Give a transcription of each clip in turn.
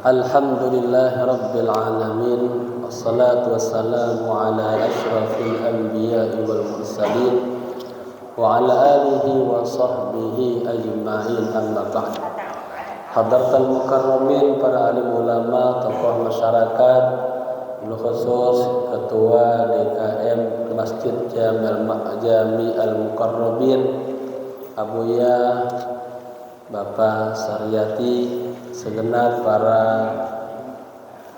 Alhamdulillah Rabbil Alamin. Wassalatu wassalamu ala ashrafil anbiya'i wal mursalin wa ala alihi wa sahbihi ajma'in, amma ba'd. Hadratal mukarramin, para alim ulama, tokoh masyarakat, khusus Ketua DKM Masjid Jami Al-Mukarrabin, Abuya Bapak Saryati, segenap para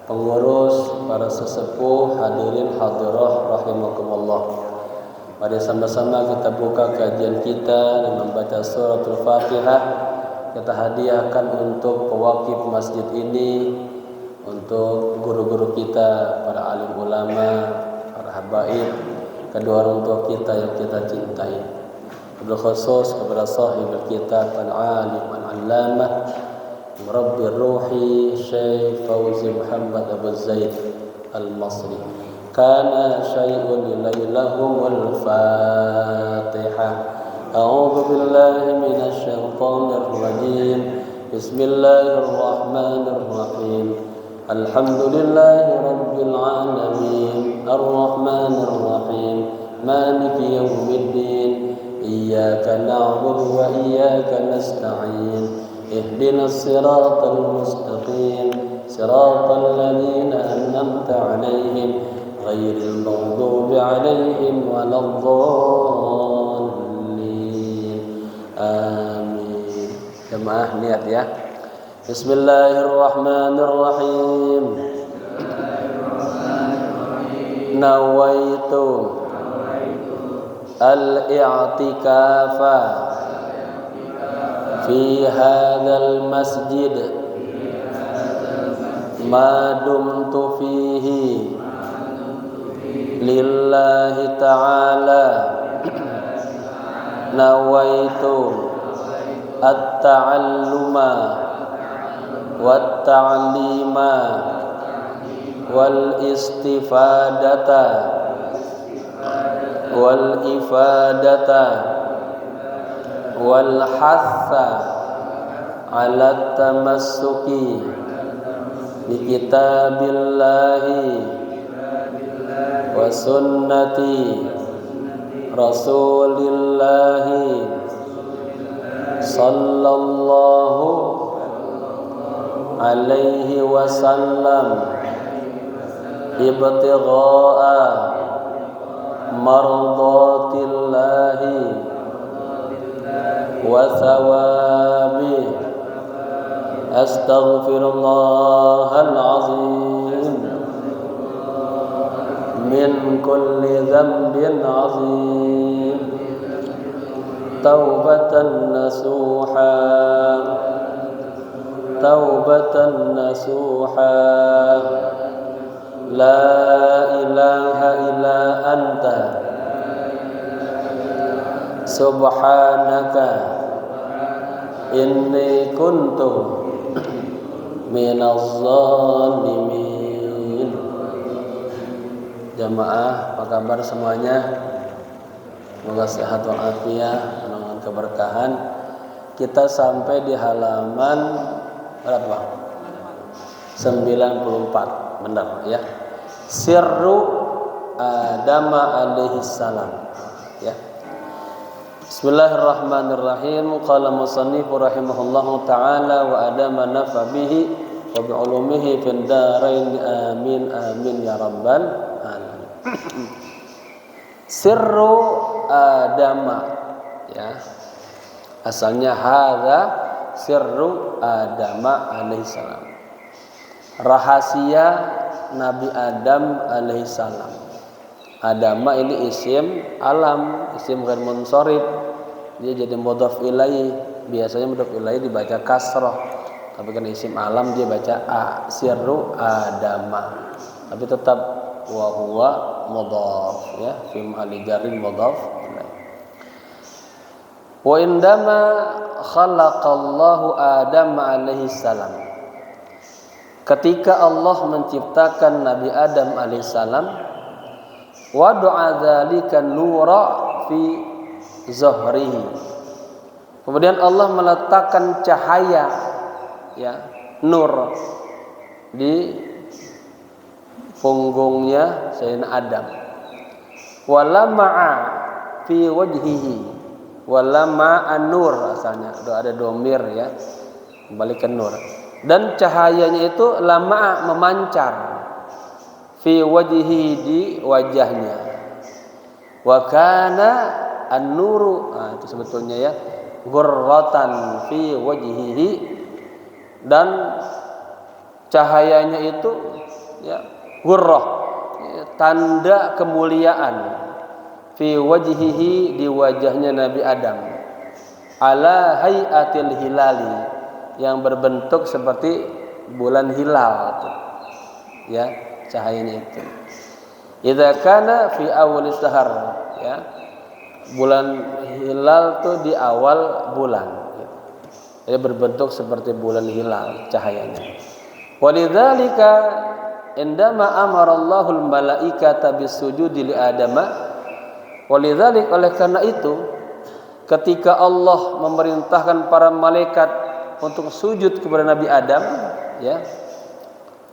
pengurus, para sesepuh, hadirin hadirah rahimakumullah. Mari sama-sama kita buka kajian kita dengan membaca suratul Fatihah. Kita hadiahkan untuk pewakif masjid ini, untuk guru-guru kita, para alim ulama, para habaib, kedua orang tua kita yang kita cintai. Wabil khusus kepada sahibul kitab al-alim al-allamah Murabbi Ruhi Syekh Fauzi Muhammad Abu Zaid Al-Masri. Kana syai'un ilailahumul Fatihah. A'udzu billahi minasy syaithanir rajim. Bismillahirrahmanirrahim. Alhamdulillahi rabbil alamin. Arrahmanir rahim. Maliki yaumiddin. Iyyaka na'budu wa iyyaka nasta'in. Ihdinas siratal mustaqim. Siratal ladzina an'amta 'alaihim ghairil maghdubi 'alaihim waladdallin. Amin. Jemaah niat ya. Bismillahirrahmanirrahim. Nawaitu al-i'tikafa fi hadzal masjid ma dumtu fihi lillahi ta'ala. Nawaitu at-ta'alluma wat-ta'lima wal istifadata wal ifadata wal hatha ala tamassuki bi kitabillahi wa sunnati Rasulillahi sallallahu alaihi wasallam ibtigha'a mardatillahi wa thawabi. Astaghfirullahal azim min kulli dhanbin azim. Taubatan nasuha, taubatan nasuha. La ilaha illa anta subhanaka inni kuntu minaz zalimin. Jamaah, apa kabar semuanya? Semoga sehat walafiat, dengan keberkahan. Kita sampai di halaman berapa? 94, benar ya. Sirru Adam alaihi salam ya. Bismillahirrahmanirrahim. Qala musannif rahimahullahu taala wa adama nafa bihi wa bi ulumihi fid darain. Amin amin ya rabbal alamin. Sirru Adama ya. Asalnya hadza sirru Adama alaihi salam. Rahasia Nabi Adam alaihi salam. Adama ini isim alam, isim ghair munsharif. Dia jadi mudhaf ilaih. Biasanya mudhaf ilaih dibaca kasrah. Tapi kan isim alam dia baca a, sirru Adama. Tapi tetap wa huwa mudhaf ya, fi mahalli jarrin mudhaf ilaih. Wa indama khalaqallahu Adam alaihi salam. Ketika Allah menciptakan Nabi Adam alaihissalam, wada'a dzalika nura fi zahrihi, Kemudian Allah meletakkan cahaya, ya, nur di punggungnya Sayyidina Adam. Walama'a fi wajhihi, walama an-nur asalnya, ada domir ya, kembali ke nur. Dan cahayanya itu lama memancar fi wajhihi, di wajahnya. Wa kana an-nuru, itu sebetulnya ya, ghurratan fi wajhihi, dan cahayanya itu ya ghurrah, tanda kemuliaan, fi wajhihi, di wajahnya Nabi Adam, ala hayatil hilali, yang berbentuk seperti bulan hilal ya, cahayanya itu. Idza kana fi awal syahr, ya, bulan hilal tuh di awal bulan, jadi berbentuk seperti bulan hilal cahayanya. Walidzalika indama amara Allahul malaikata bisujudi li Adama, walidzalik, oleh karena itu ketika Allah memerintahkan para malaikat untuk sujud kepada Nabi Adam, ya,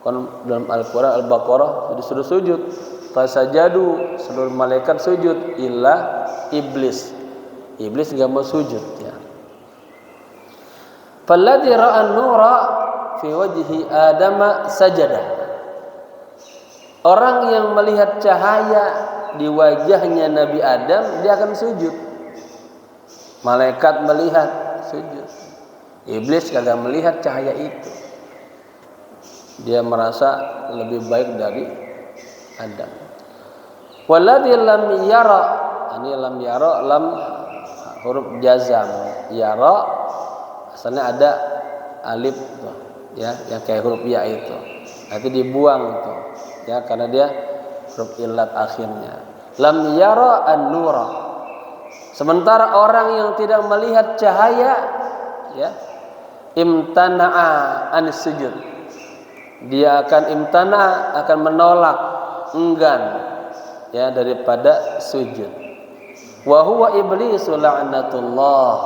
kan dalam Al-Qur'an Al-Baqarah disuruh sujud, fasajadu, seluruh malaikat sujud, illa iblis. Iblis enggak mau sujud, ya. Falladzi ra'a an-nura fi wajhi Adam sajada. Orang yang melihat cahaya di wajahnya Nabi Adam, dia akan sujud. Malaikat melihat, sujud. Iblis kagak melihat cahaya itu. Dia merasa lebih baik dari Adam. Walladzi lam yara, ini lam yara, lam huruf jazam. Yara asalnya ada alif tuh, ya, yang kayak huruf ya itu. Nanti dibuang tuh, ya, karena dia huruf illat akhirnya. Lam yara an-nura. Sementara orang yang tidak melihat cahaya, ya, imtana'a anis sujud, dia akan imtana, akan menolak, enggan, ya, daripada sujud. Wa huwa iblisu la'natullah,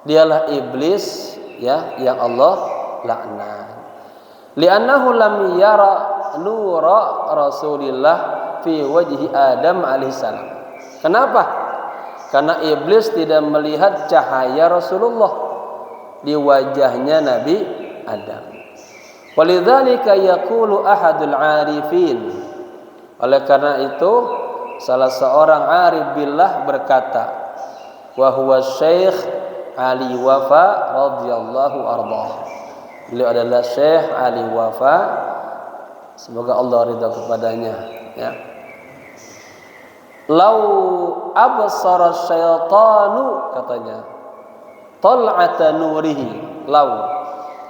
dialah iblis, ya, yang Allah laknat. Li'annahu lam yara nura Rasulillah fi wajhi Adam alaihissalam. Kenapa? Karena iblis tidak melihat cahaya Rasulullah di wajahnya Nabi Adam. Walidzalika yaqulu ahadul arifin, oleh karena itu salah seorang arif billah berkata, wa huwa Syekh Ali Wafa radhiyallahu anhu. Beliau adalah Syekh Ali Wafa, semoga Allah ridha kepadanya, ya. Lau absara syaitanu, katanya, tal'ata nurihi, lau,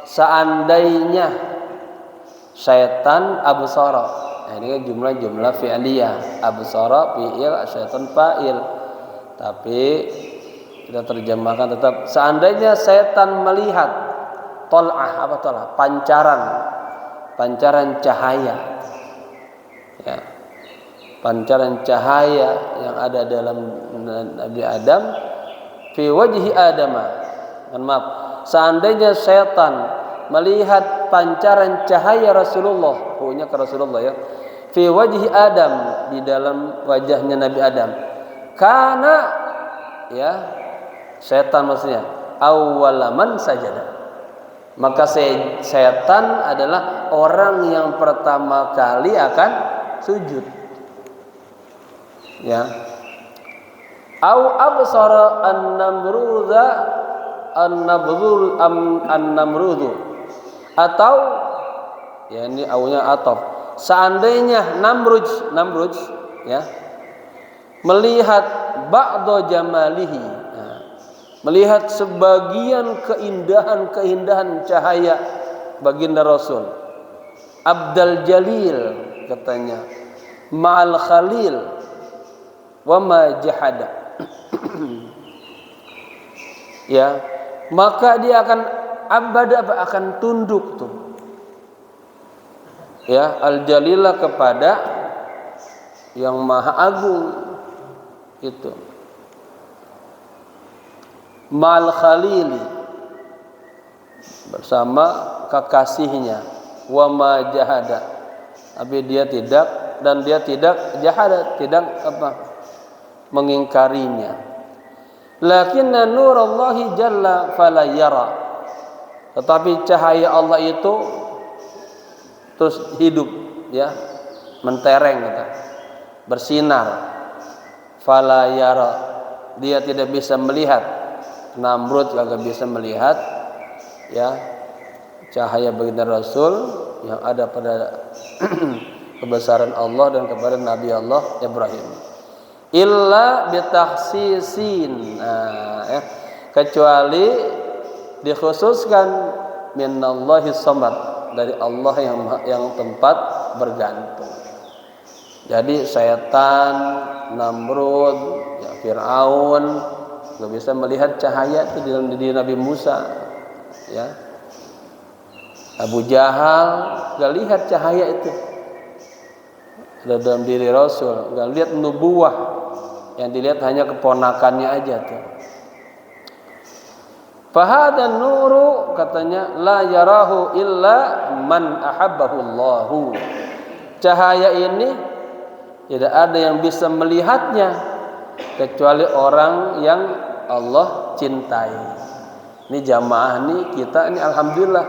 seandainya syaitan absara, ini kan jumlah fi'liyah, absara fi'il, syaitan fa'il, tapi kita terjemahkan tetap seandainya syaitan melihat, tal'ah, apa tal'ah, pancaran cahaya, ya, pancaran cahaya yang ada dalam Nabi Adam, fi wajhi Adam, maaf, seandainya syaitan melihat pancaran cahaya Rasulullah, punya ke Rasulullah, ya, fi wajhi Adam, di dalam wajahnya Nabi Adam, karena, ya, syaitan maksudnya awwalaman sajada, maka syaitan adalah orang yang pertama kali akan sujud, ya. Au absara an-namrudha an-namrudhu, atau, ya, ini aunya ataf, seandainya Namruj, ya, melihat ba'da jamalihi, melihat sebagian keindahan cahaya baginda Rasul, Abdal Jalil, katanya, ma'al Khalil wa ma jahada, ya, maka dia akan akan tunduk tuh, ya, al-jalilah kepada yang maha agung itu. Mal khalili, bersama kekasihnya. Wa ma jahada, tapi dia tidak jahada, tidak mengingkarinya. Lakinna nurallahi jalla fala yara, tetapi cahaya Allah itu terus hidup, ya, mentereng, bersinar. Fala yara, dia tidak bisa melihat. Namrud kagak bisa melihat, ya, cahaya baginda Rasul yang ada pada kebesaran Allah dan kepada Nabi Allah Ibrahim. Illa bitahsisin, kecuali dikhususkan minallahi samad, dari Allah yang tempat bergantung. Jadi setan, Namrud, ya, Fir'aun nggak bisa melihat cahaya itu di dalam diri Nabi Musa, ya. Abu Jahal nggak lihat cahaya itu ada dalam diri Rasul, nggak lihat nubuwah, yang dilihat hanya keponakannya aja tuh. Fahadan nuru, katanya, la yarahu illa man ahabbahu Allahu. Cahaya ini tidak ada yang bisa melihatnya kecuali orang yang Allah cintai. Ini jamaah nih, kita ini alhamdulillah,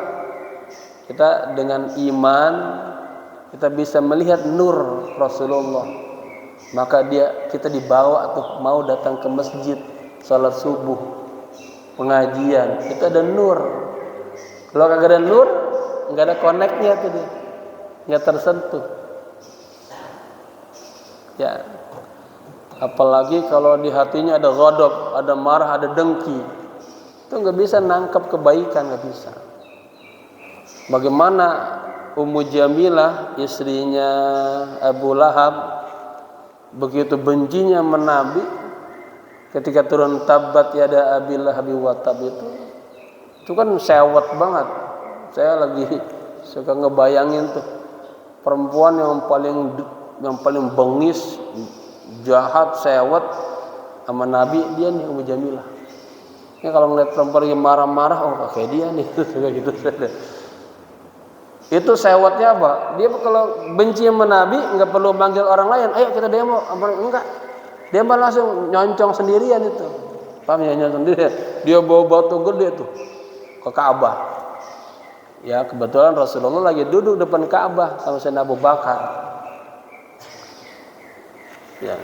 kita dengan iman kita bisa melihat nur Rasulullah. Maka kita dibawa tuh mau datang ke masjid, salat subuh, pengajian, itu ada nur. Kalau kagak ada nur, nggak ada koneknya tuh, dia nggak tersentuh, ya. Apalagi kalau di hatinya ada ghadab, ada marah, ada dengki, itu nggak bisa nangkep kebaikan, nggak bisa. Bagaimana Ummu Jamilah, istrinya Abu Lahab, begitu bencinya menabi ketika turun tabat yada Abi Lahab wa tab, itu kan sewet banget. Saya lagi suka ngebayangin tuh perempuan yang paling bengis, jahat, sewet sama Nabi, dia nih Ummu Jamilah. Ini kalau ngeliat perempuan yang marah-marah, oh kayak dia nih, gitu. Itu sewetnya apa? Dia kalau benci sama Nabi nggak perlu manggil orang lain, ayo kita demo, enggak. Dia malah langsung nyoncong sendirian itu. Paham ya, nyoncong sendirian. Dia bawa batu gede tuh ke Ka'bah. Ya, kebetulan Rasulullah lagi duduk depan Ka'bah sama Sayyidina Abu Bakar. Ya.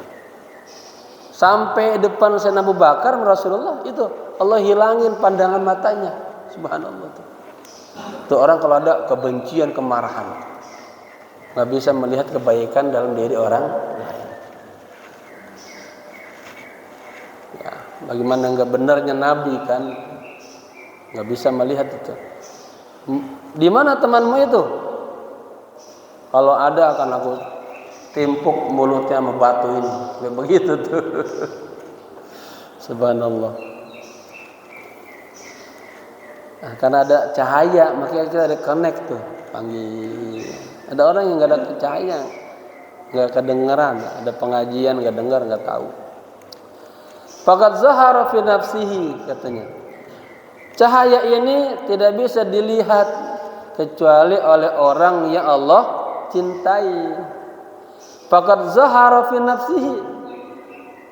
Sampai depan Sayyidina Abu Bakar, Rasulullah itu Allah hilangin pandangan matanya. Subhanallah tuh. Tuh orang kalau ada kebencian, kemarahan, nggak bisa melihat kebaikan dalam diri orang lain. Ya, bagaimana nggak benarnya Nabi kan, nggak bisa melihat itu. Di mana temanmu itu? Kalau ada akan aku timpuk mulutnya sama batu ini. Kayak begitu tuh. Subhanallah. Nah, karena ada cahaya, makanya kita ada connect tuh, panggil. Ada orang yang nggak ada cahaya, nggak kedengeran, ada pengajian nggak dengar, nggak tahu. Faqad zahara fi nafsihi, katanya. Cahaya ini tidak bisa dilihat kecuali oleh orang yang Allah cintai. Faqad zahara fi nafsihi,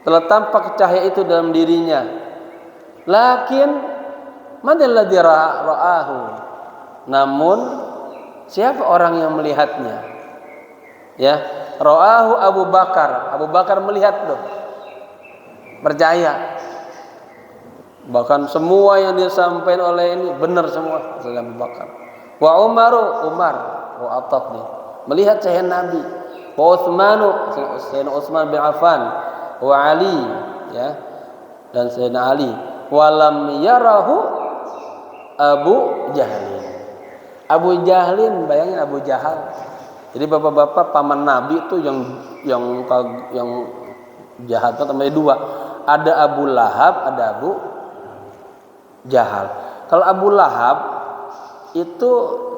telah tampak cahaya itu dalam dirinya. Lakin manilladzi ra'ahu, namun siapa orang yang melihatnya? Ya, ra'ahu Abu Bakar. Abu Bakar melihat loh, percaya. Bahkan semua yang disampaikan oleh ini benar semua, Abu Bakar. Wa Umar wa Attab nih, melihat cahaya Nabi. Wa Sayyidina Utsman bin Affan, wa Ali, ya, dan Sayyidina Ali. Walam yarahu Abu Jahlin. Abu Jahlin, bayangin Abu Jahal. Jadi bapak-bapak paman Nabi itu yang jahat itu namanya dua. Ada Abu Lahab, ada Abu Jahal. Kalau Abu Lahab itu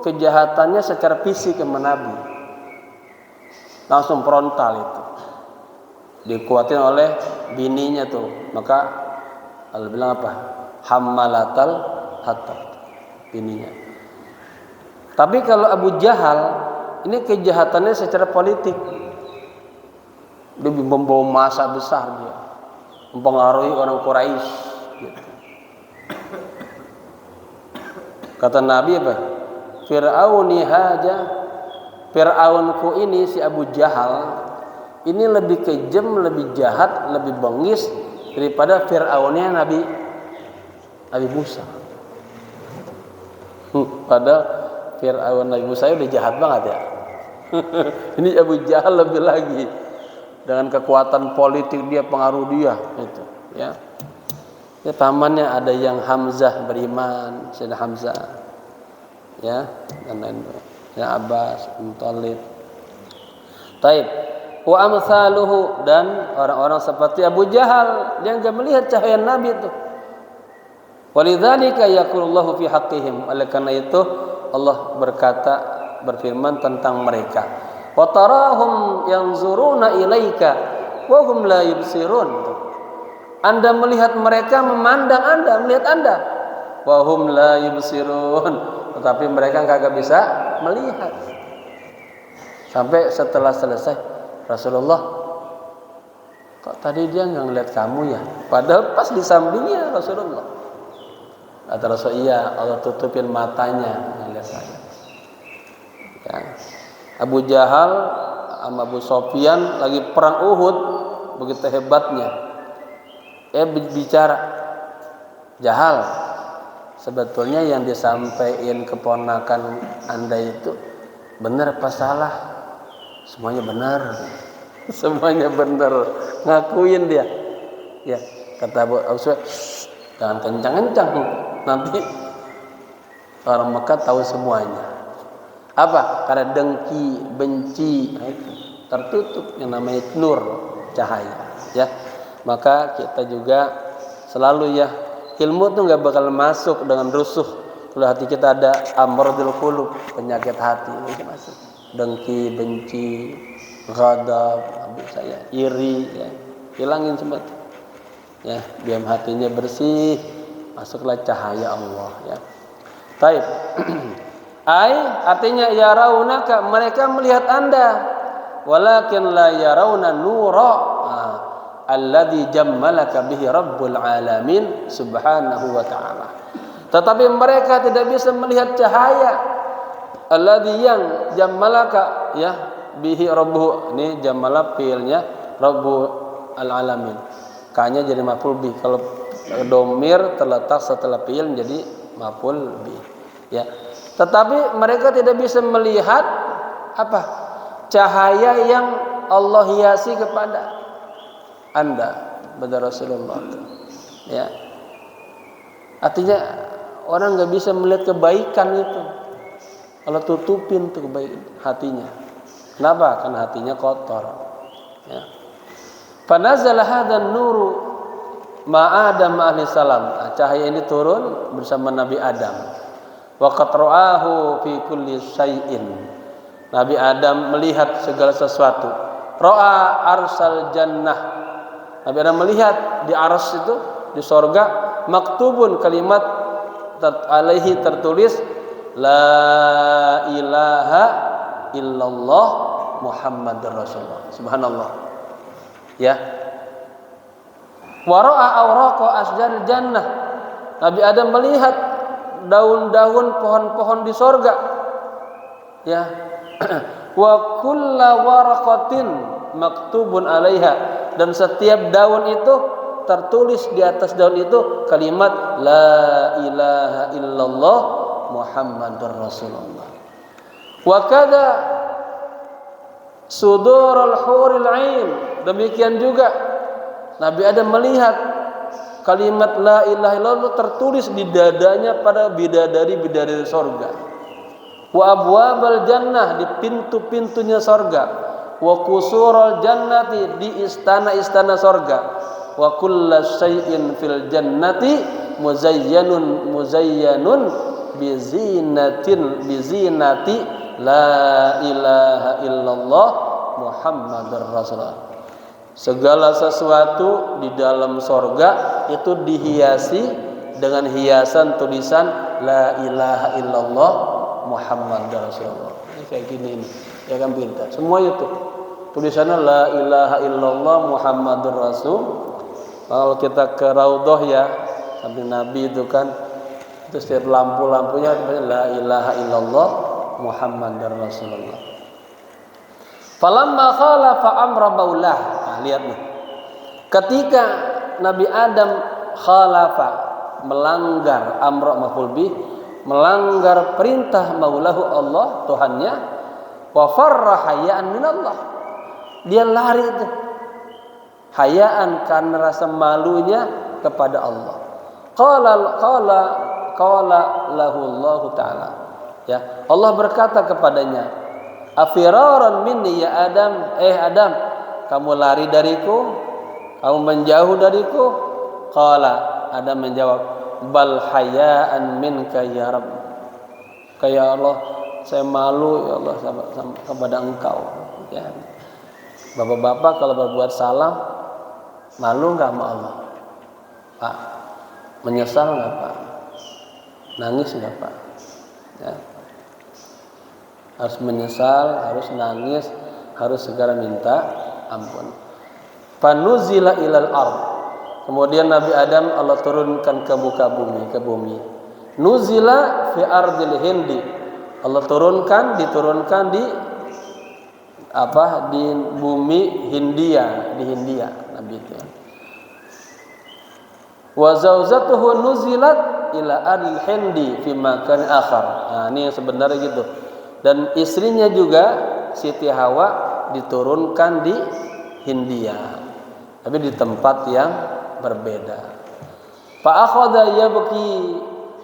kejahatannya secara fisik sama Nabi, langsung frontal itu, dikuatin oleh bininya tuh. Maka Allah bilang apa? hammalatal hatab ininya. Tapi kalau Abu Jahal ini kejahatannya secara politik. Dia membawa massa besar, dia mempengaruhi orang Quraisy gitu. Kata Nabi apa? Fir'auni haja, Fir'aunku ini si Abu Jahal ini lebih kejam, lebih jahat, lebih bengis daripada Fir'aunnya Nabi Musa. Padahal Fir'aun Nabi Musa udah jahat banget ya. Ini Abu Jahal lebih lagi, dengan kekuatan politik dia, pengaruh dia itu ya. Ya, pamannya ada yang Hamzah beriman, Sayyidina Hamzah ya, dan lain ya, Abbas, Muthalib. Taib wa amsaluhu, dan orang-orang seperti Abu Jahal yang enggak melihat cahaya Nabi itu. Walidzalika yaqulullahu fi haqqihim, oleh karena itu Allah berfirman tentang mereka. Wa tarahum yanzuruna ilaika wa hum la yubsirun. Anda melihat mereka memandang Anda, melihat Anda. Wa hum la yubsirun, tetapi mereka kagak bisa melihat. Sampai setelah selesai, Rasulullah, kok tadi dia nggak ngeliat kamu ya? Padahal pas di sampingnya Rasulullah. Kata Rasul, iya, Allah tutupin matanya ngeliat saya. Ya. Abu Jahal sama Abu Sofyan lagi perang Uhud, begitu hebatnya. Bicara, Jahal, sebetulnya yang disampaikan keponakan Anda itu benar apa salah? Semuanya benar. Semuanya benar. Ngakuin dia. Ya, kata Abu Sofyan, jangan kencang-kencang, nanti orang Mekah tahu semuanya. Apa? Karena dengki, benci, tertutup yang namanya nur, cahaya. Ya, maka kita juga selalu ya, ilmu tuh nggak bakal masuk dengan rusuh. Kalau hati kita ada amradul qulub, penyakit hati, itu masuk. Dengki, benci, ghadab, saya iri, ya, hilangin semua. Ya, biar hatinya bersih, masuklah cahaya Allah. Ya. Taib. Artinya yaraunaka, mereka melihat Anda, walakin la yarawna nura alladzi jammalaka bihi rabbul alamin subhanahu wa ta'ala. Tetapi mereka tidak bisa melihat cahaya alladzi yang jammalaka ya bihi rabbuh. Ini jammala fiilnya rabbul alamin. Kanya jadi maf'ul bih. Kalau domir terletak setelah fiil jadi maf'ul bih. Ya. Tetapi mereka tidak bisa melihat apa? Cahaya yang Allah hiasi kepada Anda, kepada Rasulullah. Ya. Artinya orang nggak bisa melihat kebaikan itu. Allah tutupin tuh kebaikan hatinya. Kenapa? Karena hatinya kotor. Ya. Fanazala hadan nuru ma'adam alaihi salam. Cahaya ini turun bersama Nabi Adam. Wa qad ra'ahu fi kulli syai'in. Nabi Adam melihat segala sesuatu. Ra'a arsal jannah. Nabi Adam melihat di ars itu, di sorga, maktubun kalimat alaihi tertulis la ilaha illallah Muhammadur Rasulullah. Subhanallah. Ya. Wa ra'a awraqa asjaril jannah. Nabi Adam melihat daun-daun pohon-pohon di sorga. Ya. Wa kullu waraqatin maktubun 'alaiha, dan setiap daun itu tertulis di atas daun itu kalimat la ilaha illallah Muhammadur Rasulullah. Wa kadza sudurul huril 'ain, demikian juga Nabi Adam melihat kalimat la ilaha illallah tertulis di dadanya pada bidadari-bidadari sorga. Wa abwabal jannah, di pintu-pintunya sorga. Wa qusurul jannati, di istana-istana sorga. Wa kullu syai'in fil jannati muzayyanun bizinati la ilaha illallah Muhammadur Rasulullah. Segala sesuatu di dalam sorga itu dihiasi dengan hiasan tulisan la ilaha illallah Muhammad Rasulullah. Ini kayak gini ini. Ya kan pintar. Semua itu. Tulisannya la ilaha illallah Muhammadur Rasul. Kalau kita ke Raudhah ya, samping Nabi itu kan, itu setiap lampu-lampunya la ilaha illallah Muhammadur Rasulullah. Falamma khalafa amra maulah. Nah, lihat nih. Ketika Nabi Adam khalafa, melanggar amra maf'ul bih, melanggar perintah maulahu Allah, Tuhannya, wa farra hayaan minallah. Dia lari itu. Hayaan karena rasa malunya kepada Allah. Qala lahu Allah Ta'ala. Ya, Allah berkata kepadanya, "Afiraran minni ya Adam, Adam, kamu lari dariku? Kamu menjauh dariku?" Qala, Adam menjawab, "Bal hayaan minka ya Rabb." Kayak Allah, saya malu ya Allah kepada Engkau. Ya. Bapak-bapak kalau berbuat salah, malu nggak sama Allah? Pak, menyesal nggak Pak? Nangis nggak Pak? Ya. Harus menyesal, harus nangis, harus segera minta ampun. Fanuzila ilal ard. Kemudian Nabi Adam Allah turunkan ke muka bumi, ke bumi. Nuzila fi ardil Hindi. Allah diturunkan di bumi Hindia, di Hindia Nabi itu. Wa zauzatuhu nuzilat ila ardil Hindi fi makan akhar. Nah, ini yang sebenarnya gitu. Dan istrinya juga Siti Hawa diturunkan di Hindia, tapi di tempat yang berbeda. Fa akhadha yabki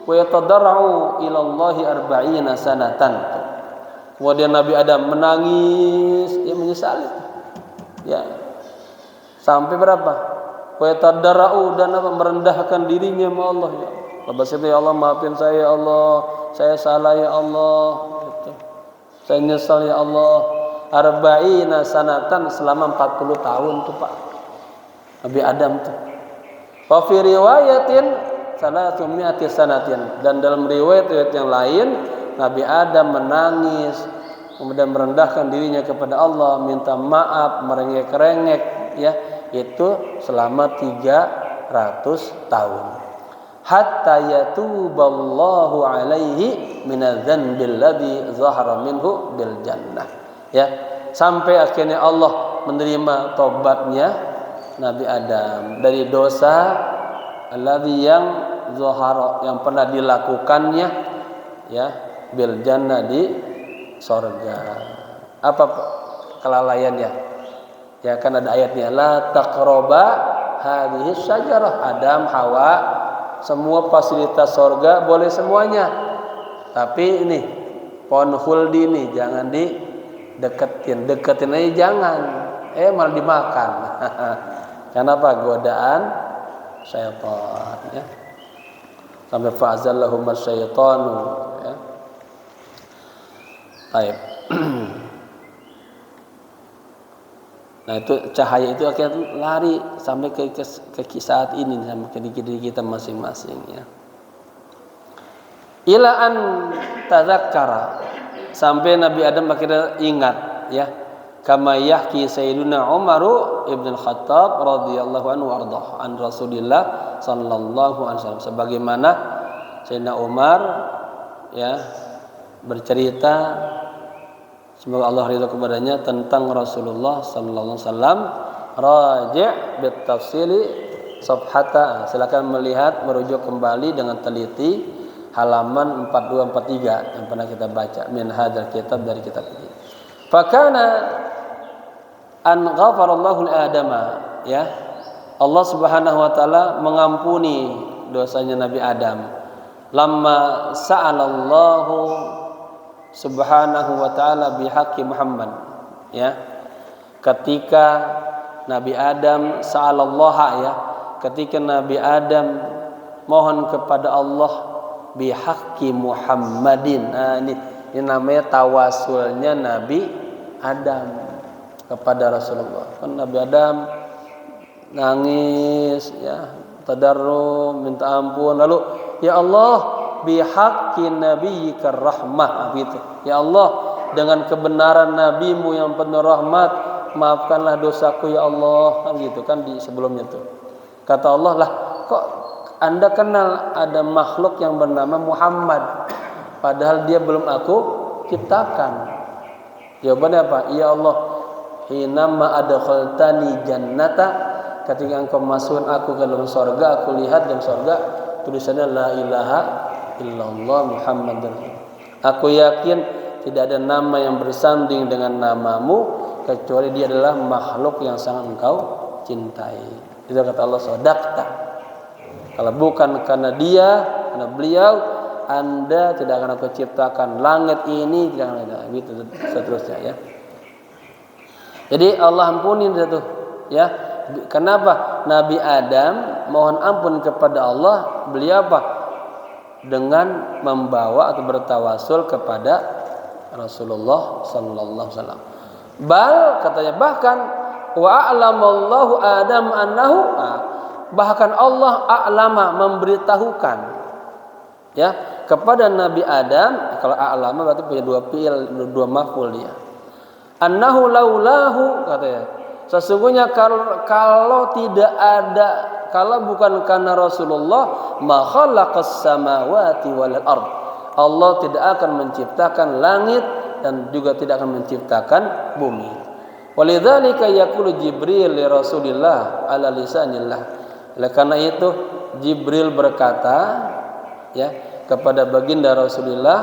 wa yatadarra'u ila Allah 40 sanatan. Kemudian Nabi Adam menangis, dia menyesali. Ya. Sampai berapa? Wa yatadarra'u, dan merendahkan dirinya sama Allah, ya. Lepas itu, ya Allah maafin saya ya Allah, saya salah ya Allah. Gitu. Saya nyesal ya Allah. 40 sanatan, selama 40 tahun tuh Pak. Nabi Adam tuh. Wa fi riwayatin 300 sanatin, dan dalam riwayat yang lain Nabi Adam menangis, kemudian merendahkan dirinya kepada Allah, minta maaf, merengek-rengek, ya, itu selama 300 tahun. Hatta yatuballahu alaihi minadz-dzanbil ladzi zahara minhu bil jannah. Ya, sampai akhirnya Allah menerima tobatnya Nabi Adam dari dosa alladzi yang zahara, yang pernah dilakukannya, ya, bil jannah, di surga. Apa kelalaiannya? Ya kan ada ayatnya, la taqraba hadhihi syajarah. Adam, Hawa, semua fasilitas surga boleh semuanya. Tapi ini pohon khuldi ini jangan dideketin. Deketin aja jangan. Malah dimakan. Kenapa? Godaan syaitan, ya. Sampai fa'azallahum asyaitanu, ya. Baik. Nah, itu cahaya itu akhirnya lari sampai ke saat ini, sampai ke diri kita masing-masing, ya. Ila an tadzakkara, sampai Nabi Adam akhirnya ingat, ya. Kama yahki Sayyiduna Umar ibn al-Khattab radhiyallahu anhu warḍah an Rasulillah sallallahu alaihi wasallam, sebagaimana Sayyidina Umar, ya, bercerita, semoga Allah ridha kepadanya, tentang Rasulullah sallallahu alaihi wasallam. Raji' bit tafsili safhata, silakan melihat, merujuk kembali dengan teliti halaman 4243 yang pernah kita baca min hadzal kitab, dari kitab ini. Fakana an ghafarallahu al-adama, ya, Allah Subhanahu wa taala mengampuni dosanya Nabi Adam. Lamma sa'alallahu Subhanahu wa taala bihaqqi Muhammad, ya. Ketika Nabi Adam sa'alallaha, ya, ketika Nabi Adam mohon kepada Allah bihaqqi Muhammadin. Nah, ini namanya tawasulnya Nabi Adam kepada Rasulullah. Kan Nabi Adam nangis, ya, tadarru, minta ampun, lalu ya Allah bihaqqi nabiyyikar rahmah gitu. Ya Allah, dengan kebenaran nabimu yang penuh rahmat, maafkanlah dosaku ya Allah, kan gitu kan di sebelumnya tuh. Kata Allah, lah kok Anda kenal ada makhluk yang bernama Muhammad padahal dia belum aku ciptakan? Jawabannya apa? Ya Allah, hinamma adkhaltani jannata, ketika engkau masukkan aku ke dalam surga, aku lihat dalam surga tulisannya la ilaha illallah Muhammadur Rasulullah. Aku yakin tidak ada nama yang bersanding dengan namamu kecuali dia adalah makhluk yang sangat engkau cintai. Itu kata Allah, sadaqta. Kalau bukan karena dia, karena beliau, Anda tidak akan aku ciptakan langit ini, tidak akan gitu seterusnya ya. Jadi Allah ampunin itu ya. Kenapa? Nabi Adam mohon ampun kepada Allah, beliau apa? Dengan membawa atau bertawasul kepada Rasulullah sallallahu alaihi wasallam. Bal katanya bahkan wa a'lamallahu Adam annahu, bahkan Allah a'lama memberitahukan ya kepada Nabi Adam. Kalau a'lama berarti punya dua fi'il, dua maf'ul dia. Annahu laulahu, katanya sesungguhnya kalau tidak ada, kalau bukan karena Rasulullah, ma khalaqas samawati wal ard, Allah tidak akan menciptakan langit dan juga tidak akan menciptakan bumi. Walidzalika yaqulu Jibril li Rasulillah ala lisanillah. Oleh karena itu Jibril berkata ya kepada baginda Rasulullah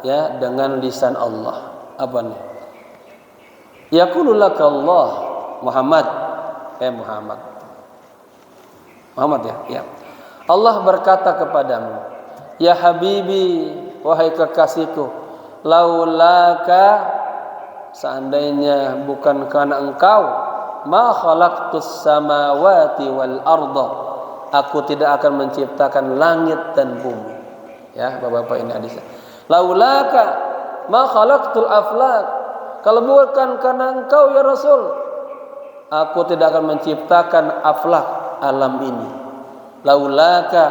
ya dengan lisan Allah. Apa nih? Yaqulu laka Allah Muhammad, Muhammad ya. Allah berkata kepadamu, ya Habibi, wahai kekasihku, laulaka, seandainya bukan karena engkau, ma khalaqtus samawati wal arda, aku tidak akan menciptakan langit dan bumi. Ya, Bapak-bapak, ini hadisnya. Laulaka ma khalaqtul aflak, kalau bukan karena engkau ya Rasul, aku tidak akan menciptakan aflak, alam ini. Laulaka,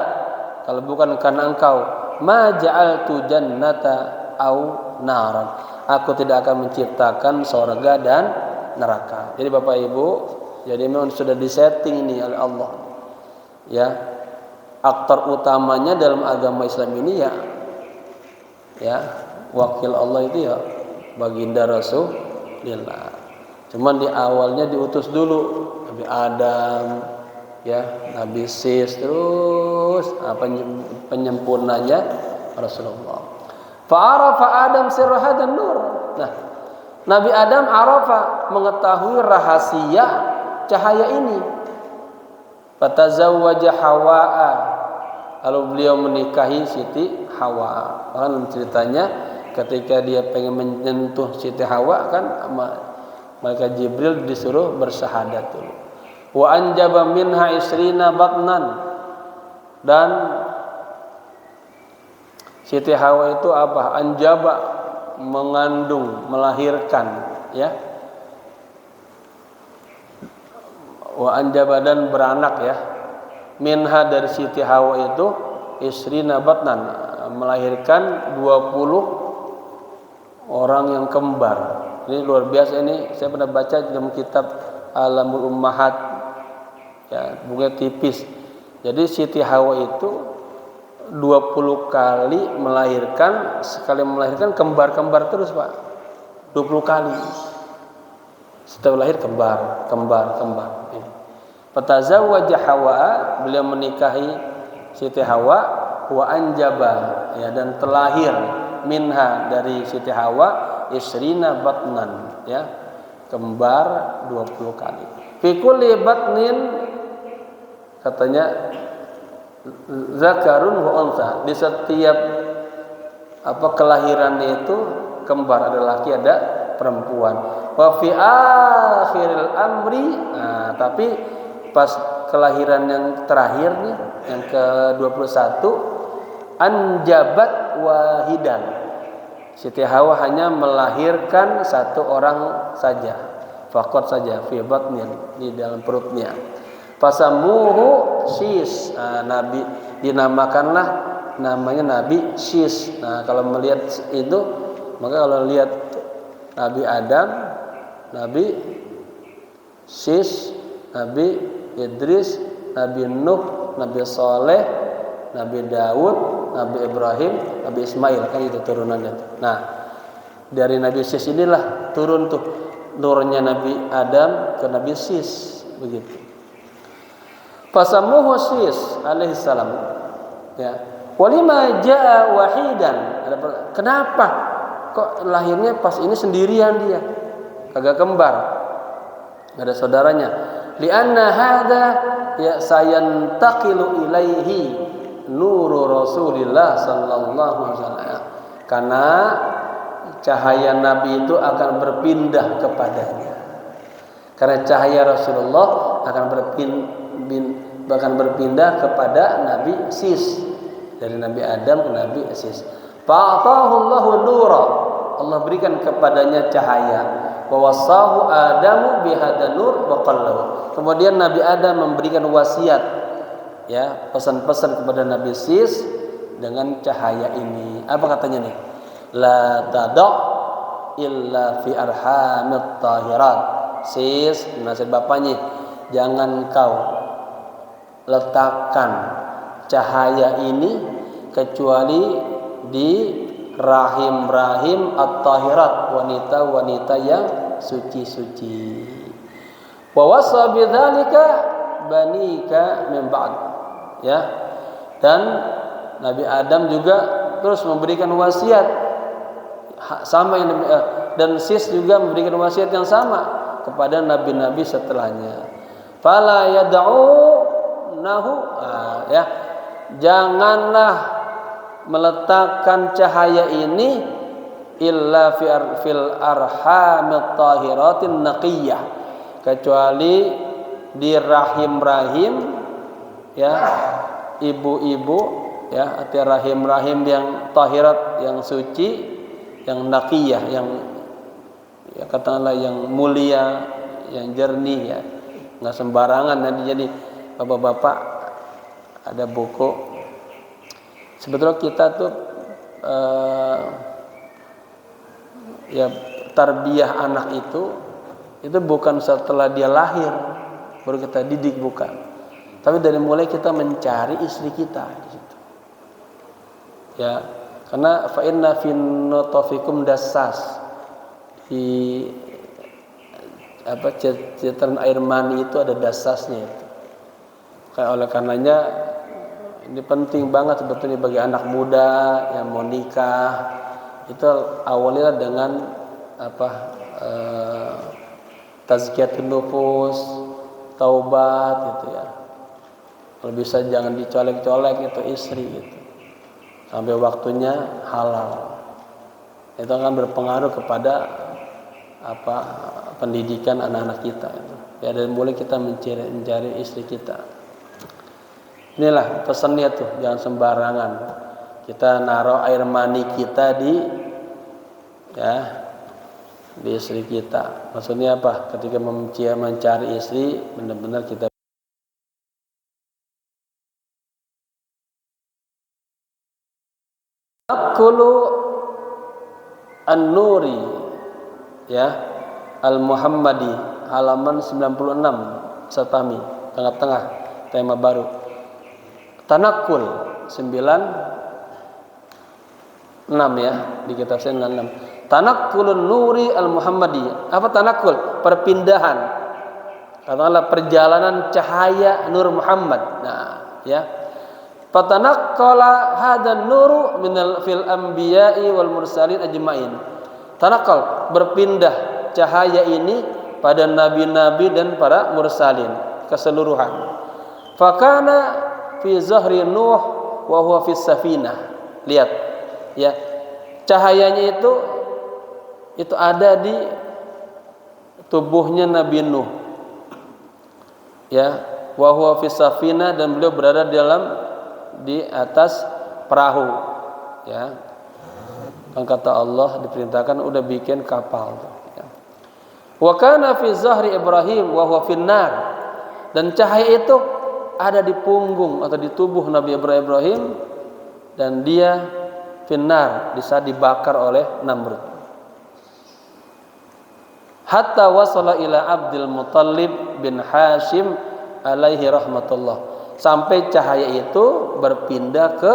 kalau bukan karena engkau, ma ja'altu jannata au naran, aku tidak akan menciptakan surga dan neraka. Jadi Bapak Ibu, jadi memang sudah disetting ini oleh Allah. Ya, aktor utamanya dalam agama Islam ini ya wakil Allah itu ya baginda Rasulullah. Cuman di awalnya diutus dulu Nabi Adam, ya Nabi Sis, terus penyempurnanya Rasulullah. Fa'arafa Adam sirra dan nur. Nah, Nabi Adam arafa, mengetahui rahasia cahaya ini. Fatazawwaja Hawa'a, lalu beliau menikahi Siti Hawa. Bahkan ceritanya ketika dia pengen menyentuh Siti Hawa kan malaikat Jibril disuruh bersyahadat dulu. Wa anjaba minha isrina batnan, dan Siti Hawa itu apa? Anjaba, mengandung, melahirkan, ya. Wa anjaba, dan beranak ya. Minha, dari Siti Hawa itu, isrina batnan, melahirkan 20 orang yang kembar. Ini luar biasa, ini saya pernah baca dalam kitab Alamul Ummahat, ya, bukunya tipis. Jadi Siti Hawa itu 20 kali melahirkan, sekali melahirkan kembar-kembar terus, Pak. 20 kali. Setelah lahir kembar. Fatazawwaja Hawa, beliau menikahi Siti Hawa, wa anjaba, ya, dan terlahir minha, dari Siti Hawa, isrina batnan, ya, kembar 20 kali. Fi kulli batnin, katanya zakarun wa unsa, di setiap kelahirannya itu kembar, ada laki ada perempuan. Wa fi akhiril amri, tapi pas kelahiran yang terakhirnya, yang ke-21, anjabat wahidan, Siti Hawa hanya melahirkan satu orang saja, fakot saja, fi batnin, di dalam perutnya. Fasamuhu Sis. Nabi dinamakanlah namanya Nabi Sis. Nah, kalau melihat itu, maka kalau lihat Nabi Adam, Nabi Sis, Nabi Idris, Nabi Nuh, Nabi Saleh, Nabi Daud, Nabi Ibrahim, Nabi Ismail, kan itu turunannya. Nah, dari Nabi Sis inilah turun tuh nurnya Nabi Adam ke Nabi Sis, begitu. Fasamuhu Sis alaihi salam. Ya. Walima jaa wahidan. Kenapa kok lahirnya pas ini sendirian dia? Kagak kembar. Enggak ada saudaranya. Lianna hadza ya sayantaqilu ilaihi nuru Rasulillah sallallahu alaihi wasallam. Karena cahaya Nabi itu akan berpindah kepadanya. Karena cahaya Rasulullah akan berpindah kepada Nabi Sis, dari Nabi Adam ke Nabi Sis. Fa'atahu Allahu nura, Allah berikan kepadanya cahaya. Wa wasahu Adamu bihadza nur wa qallahu. Kemudian Nabi Adam memberikan wasiat, ya, pesan-pesan kepada Nabi Sis dengan cahaya ini. Apa katanya nih? La tada' illa fi arhamit tahirat. Sis, nasihat bapaknya, jangan kau letakkan cahaya ini kecuali di rahim-rahim at-tahirat, wanita-wanita yang suci-suci. Wa wasa bidzalika banika min ba'd. Ya. Dan Nabi Adam juga terus memberikan wasiat sama yang dan Sis juga memberikan wasiat yang sama kepada nabi-nabi setelahnya. Fala yad'unahu, ya. Janganlah meletakkan cahaya ini illa fil arhamit tahiratin naqiyah, kecuali di rahim-rahim, ya, ibu-ibu, ya, arti rahim-rahim yang tahirat, yang suci, yang naqiyah, yang, ya, katakanlah yang mulia, yang jernih, ya, nggak sembarangan. Jadi bapak-bapak ada buku. Sebetulnya kita tuh ya, tarbiyah anak itu bukan setelah dia lahir baru kita didik, bukan. Tapi dari mulai kita mencari istri kita di situ. Ya, karena fa inna fin nutfikum dassas, di ceceran air mani itu ada dasasnya itu. Oleh karenanya ini penting banget sebetulnya bagi anak muda yang mau nikah, itu awalnya dengan tazkiyatun nufus, taubat gitu, ya. Kalau bisa jangan dicolek-colek itu istri gitu, sampai waktunya halal. Itu akan berpengaruh kepada pendidikan anak-anak kita itu. Ya, dan boleh kita mencari istri kita. Inilah pesannya tuh, jangan sembarangan kita naruh air mani kita di istri kita. Maksudnya apa? Ketika mencari istri, benar-benar kita Naqulu An-Nuri, ya, Al-Muhammadi, halaman 96, Satami, tengah-tengah, tema baru. Tanakul 96, ya, di kitab 96. Tanakkulun Nuri Al-Muhammadi. Apa tanakul? Perpindahan. Katakanlah perjalanan cahaya Nur Muhammad. Nah, ya. Fatanaqqala hadan nuru minal fil anbiya'i wal mursalin ajmain. Tanaqqal, berpindah cahaya ini pada nabi-nabi dan para mursalin keseluruhan. Fakana fi zahri Nuh wa huwa fis safinah. Lihat, ya. Cahayanya itu ada di tubuhnya Nabi Nuh. Ya, wa huwa fis safinah, dan beliau berada di atas perahu, ya. Kan kata Allah diperintahkan udah bikin kapal, ya. Wa kana fi zahri Ibrahim wa huwa finnar, dan cahaya itu ada di punggung atau di tubuh Nabi Ibrahim dan dia finnar, bisa dibakar oleh Namrud. Hatta wasala ila Abdul Muttalib bin Hashim alaihi rahmatullah. Sampai cahaya itu berpindah ke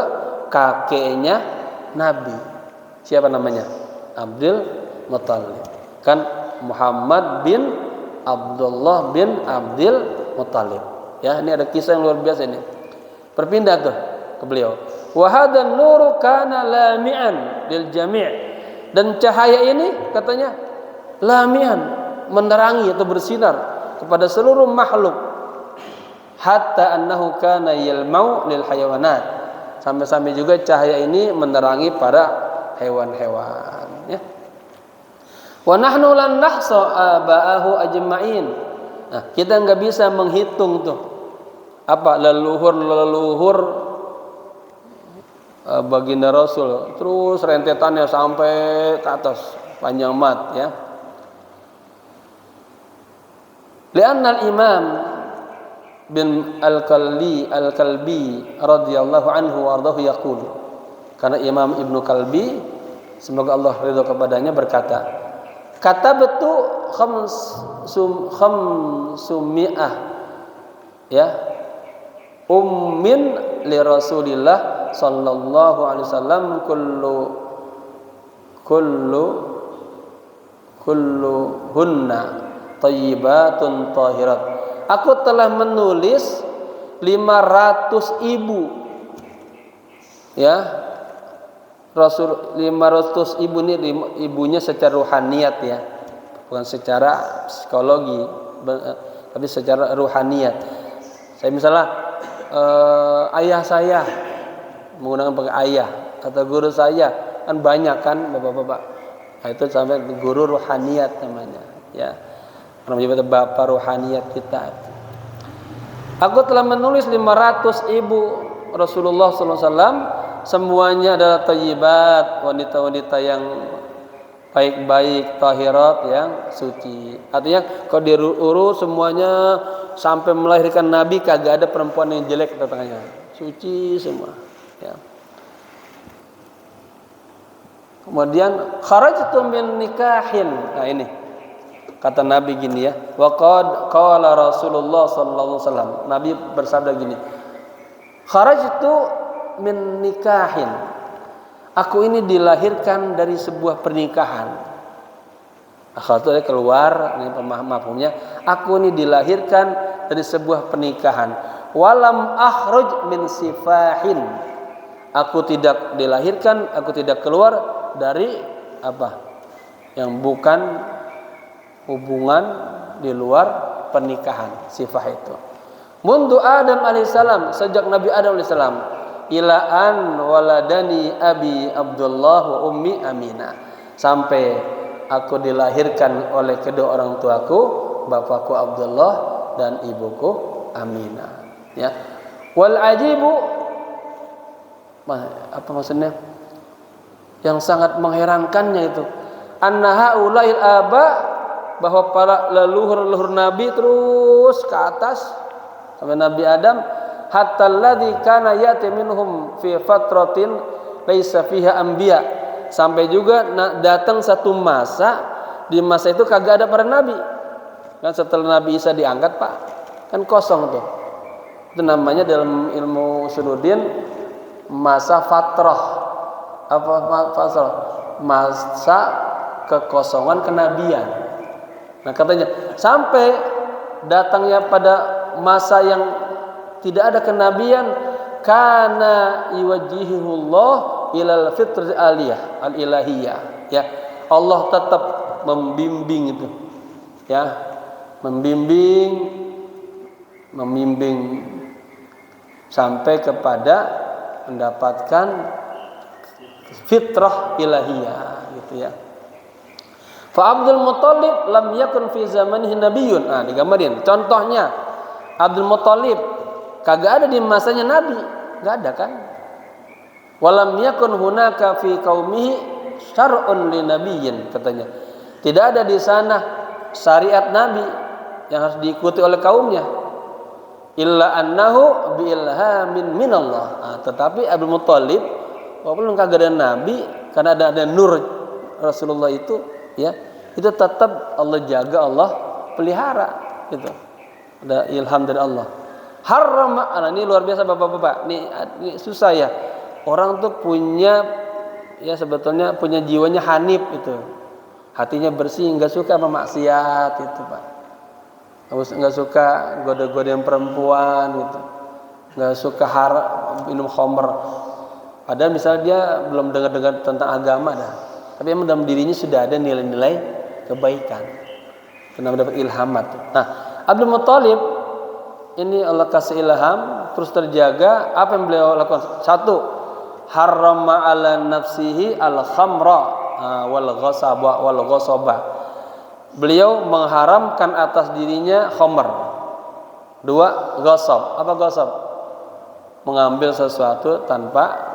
kakeknya Nabi. Siapa namanya? Abdul Muttalib. Kan Muhammad bin Abdullah bin Abdul Muttalib. Ya, ini ada kisah yang luar biasa ini. Berpindah tuh ke beliau. Wa hadan nuru kana lami'an lil jami'. Dan cahaya ini katanya lami'an, menerangi atau bersinar kepada seluruh makhluk. Hatta annahu kana yalmau lil hayawanat. Sampai-sampai juga cahaya ini menerangi para hewan-hewan, ya. Wa nahnu lan nahsa aba'ahu ajma'in. Nah, kita enggak bisa menghitung tuh apa leluhur baginda Rasul, terus rentetannya sampai ke atas panjang mat, ya. Li'anna al-Imam bin Al-Kalbi radhiyallahu anhu wardahu yaqul, karena Imam Ibnu Kalbi semoga Allah ridha kepadanya berkata, katabtu khamsumi'ah ya ummin li Rasulillah sallallahu alaihi wasallam kulluhunna thayyibatun tahirat. Aku telah menulis 500 ibu, ya. Rasul 500 ibu ini ibunya secara ruhaniyat, ya, bukan secara psikologi, tapi secara ruhaniyat. Saya misalnya ayah saya menggunakan pakai ayah atau guru saya, kan banyak kan bapak-bapak. Nah, itu sampai guru ruhaniyat namanya, ya. Karena menyebut bapak ruhaniyat kita. Aku telah menulis 500 ibu Rasulullah SAW, semuanya adalah thayyibat, wanita-wanita yang baik-baik, tahirat, yang suci. Artinya kalau diurus semuanya sampai melahirkan Nabi kagak ada perempuan yang jelek tetanganya, suci semua, ya. Kemudian kharajtu min nikahin. Nah, ini kata Nabi gini, ya. Wa qala Rasulullah sallallahu alaihi wasallam. Nabi bersabda gini. Kharajtu min nikahin. Aku ini dilahirkan dari sebuah pernikahan. Akhirnya keluar, ini pemaham-pemahumnya. Aku ini dilahirkan dari sebuah pernikahan. Walam akhruj min sifahin. Aku tidak dilahirkan, aku tidak keluar dari apa? Yang bukan hubungan di luar pernikahan, sifah itu. Mundu Adam alaihissalam, sejak Nabi Adam alaihissalam, ila an waladani abi Abdullah wa ummi Aminah, sampai aku dilahirkan oleh kedua orang tuaku, bapakku Abdullah dan ibuku Aminah, ya. Wal ajibu, apa maksudnya? Yang sangat mengherankannya itu, anna haulail aba, bahwa para leluhur Nabi terus ke atas sampai Nabi Adam, hatta alladzi kana yati minhum fi fatratin laisa fiha anbiya, sampai juga datang satu masa, di masa itu kagak ada para nabi. Kan setelah Nabi Isa diangkat, Pak, kan kosong tuh. Itu namanya dalam ilmu usuluddin masa fatrah. Apa fatrah? Masa kekosongan kenabian. Nah, katanya sampai datangnya pada masa yang tidak ada kenabian, kana yuwajjihullah ilal fitr aliyah al-ilahiyah, ya. Allah tetap membimbing itu, ya, membimbing sampai kepada mendapatkan fitrah ilahiyah, gitu, ya. Fa Abdul Muttalib lam yakun fi zamanihi nabiyyun. Nah, digambarin contohnya Abdul Muttalib kagak ada di masanya Nabi, enggak ada kan? Walam yakun hunaka fi qaumihi syar'un li nabiyyin, katanya. Tidak ada di sana syariat Nabi yang harus diikuti oleh kaumnya. illa annahu bi ilhamin minallah. Tetapi Abdul Muthalib walaupun kagak ada nabi, karena ada nur Rasulullah itu, ya, itu tetap Allah jaga, Allah pelihara gitu. Ada ilham dari Allah. Harrama, ini luar biasa Bapak-bapak. Ini susah ya. Orang tuh punya, ya sebetulnya punya jiwanya hanif itu. Hatinya bersih, enggak suka sama maksiat itu, Pak. Enggak suka goda-godain perempuan gitu. Enggak suka minum khamr. Padahal misalnya dia belum dengar tentang agama dah. Tapi emang dalam dirinya sudah ada nilai-nilai kebaikan. Kenapa dapat ilhamat. Nah, Abdul Muthalib ini Allah kasih ilham, terus terjaga. Apa yang beliau lakukan? Satu, harrama ala nafsihi al-khamra wal ghasaba. Beliau mengharamkan atas dirinya khamr. Dua, ghasab. Apa ghasab? Mengambil sesuatu tanpa